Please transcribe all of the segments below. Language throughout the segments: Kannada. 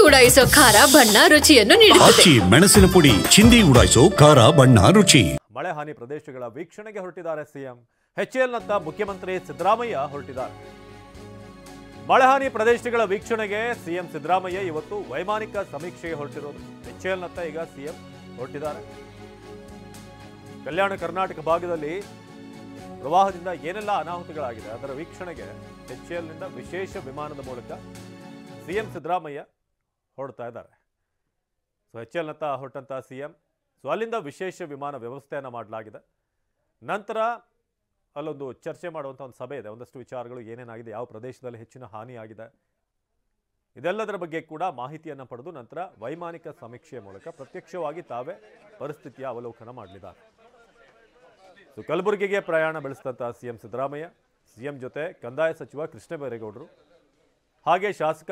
ಉಡಾಯಿಸೋ ಖಾರ ಬಣ್ಣ ರುಚಿಯನ್ನು ನೀಡುತ್ತದೆ. ಮೆಣಸಿನ ಪುಡಿ ಚಿಂದಿ ಉಡಾಯಿಸೋ ಖಾರ ಬಣ್ಣ ರುಚಿ. ಮಳೆ ಹಾನಿ ಪ್ರದೇಶಗಳ ವೀಕ್ಷಣೆಗೆ ಹೊರಟಿದ್ದಾರೆ ಸಿಎಂ. ಎಚ್ಎಎಲ್ನತ್ತ ಮುಖ್ಯಮಂತ್ರಿ ಸಿದ್ದರಾಮಯ್ಯ ಹೊರಟಿದ್ದಾರೆ. ಮಳೆ ಹಾನಿ ಪ್ರದೇಶಗಳ ವೀಕ್ಷಣೆಗೆ ಸಿಎಂ ಸಿದ್ದರಾಮಯ್ಯ ಇವತ್ತು ವೈಮಾನಿಕ ಸಮೀಕ್ಷೆಗೆ ಹೊರಟಿರೋದು. ಎಚ್ಎಎಲ್ನತ್ತ ಈಗ ಸಿಎಂ ಹೊರಟಿದ್ದಾರೆ. ಕಲ್ಯಾಣ ಕರ್ನಾಟಕ ಭಾಗದಲ್ಲಿ ಪ್ರವಾಹದಿಂದ ಏನೆಲ್ಲ ಅನಾಹುತಗಳಾಗಿದೆ ಅದರ ವೀಕ್ಷಣೆಗೆ ಎಚ್ಎಎಲ್ನಿಂದ ವಿಶೇಷ ವಿಮಾನದ ಮೂಲಕ ಸಿಎಂ ಸಿದ್ದರಾಮಯ್ಯ ಹೊರಡ್ತಾ ಇದ್ದಾರೆ. ಎಚ್ಎಎಲ್ನತ್ತ ಹೊರಟಂತ ಸಿಎಂ ಅಲ್ಲಿಂದ ವಿಶೇಷ ವಿಮಾನ ವ್ಯವಸ್ಥೆಯನ್ನು ಮಾಡಲಾಗಿದೆ. ನಂತರ ಅಲ್ಲೊಂದು ಚರ್ಚೆ ಮಾಡುವಂಥ ಒಂದು ಸಭೆ ಇದೆ. ಒಂದಷ್ಟು ವಿಚಾರಗಳು ಏನೇನಾಗಿದೆ, ಯಾವ ಪ್ರದೇಶದಲ್ಲಿ ಹೆಚ್ಚಿನ ಹಾನಿಯಾಗಿದೆ, ಇದೆಲ್ಲದರ ಬಗ್ಗೆ ಕೂಡ ಮಾಹಿತಿಯನ್ನು ಪಡೆದು ನಂತರ ವೈಮಾನಿಕ ಸಮೀಕ್ಷೆಯ ಮೂಲಕ ಪ್ರತ್ಯಕ್ಷವಾಗಿ ತಾವೇ ಪರಿಸ್ಥಿತಿಯ ಅವಲೋಕನ ಮಾಡಲಿದ್ದಾರೆ. ಕಲಬುರಗಿಗೆ ಪ್ರಯಾಣ ಬೆಳೆಸಿದಂಥ ಸಿಎಂ ಸಿದ್ದರಾಮಯ್ಯ ಸಿಎಂ ಜೊತೆ ಕಂದಾಯ ಸಚಿವ ಕೃಷ್ಣ ಬೈರೇಗೌಡರು ಹಾಗೆ ಶಾಸಕ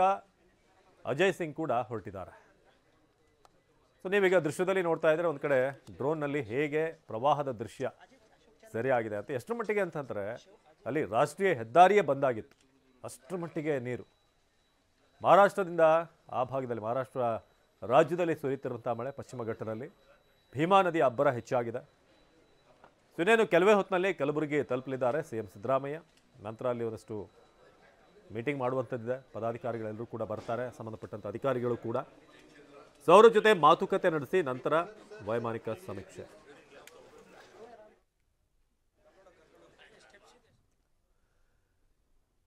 ಅಜಯ್ ಸಿಂಗ್ ಕೂಡ ಹೊರಟಿದ್ದಾರೆ. ನೀವೀಗ ದೃಶ್ಯದಲ್ಲಿ ನೋಡ್ತಾ ಇದ್ರೆ ಒಂದು ಕಡೆ ಡ್ರೋನ್ನಲ್ಲಿ ಹೇಗೆ ಪ್ರವಾಹದ ದೃಶ್ಯ ಸರಿಯಾಗಿದೆ ಅಂತ. ಎಷ್ಟರ ಮಟ್ಟಿಗೆ ಅಂತಂದರೆ ಅಲ್ಲಿ ರಾಷ್ಟ್ರೀಯ ಹೆದ್ದಾರಿಯೇ ಬಂದಾಗಿತ್ತು, ಅಷ್ಟರ ಮಟ್ಟಿಗೆ ನೀರು. ಮಹಾರಾಷ್ಟ್ರದಿಂದ ಆ ಭಾಗದಲ್ಲಿ ಮಹಾರಾಷ್ಟ್ರ ರಾಜ್ಯದಲ್ಲಿ ಸುರಿಯುತ್ತಿರುವಂಥ ಮಳೆ, ಪಶ್ಚಿಮ ಘಟ್ಟದಲ್ಲಿ ಭೀಮಾ ನದಿ ಅಬ್ಬರ ಹೆಚ್ಚಾಗಿದೆ. ಇನ್ನೇನು ಕೆಲವೇ ಹೊತ್ತಿನಲ್ಲಿ ಕಲಬುರಗಿ ತಲುಪಲಿದ್ದಾರೆ ಸಿಎಂ ಸಿದ್ದರಾಮಯ್ಯ. ನಂತರ ಅಲ್ಲಿ ಒಂದಷ್ಟು ಮೀಟಿಂಗ್ ಮಾಡುವಂಥದ್ದಿದೆ. ಪದಾಧಿಕಾರಿಗಳೆಲ್ಲರೂ ಕೂಡ ಬರ್ತಾರೆ, ಸಂಬಂಧಪಟ್ಟಂಥ ಅಧಿಕಾರಿಗಳು ಕೂಡ. ಅವರ ಜೊತೆ ಮಾತುಕತೆ ನಡೆಸಿ ನಂತರ ವೈಮಾನಿಕ ಸಮೀಕ್ಷೆ.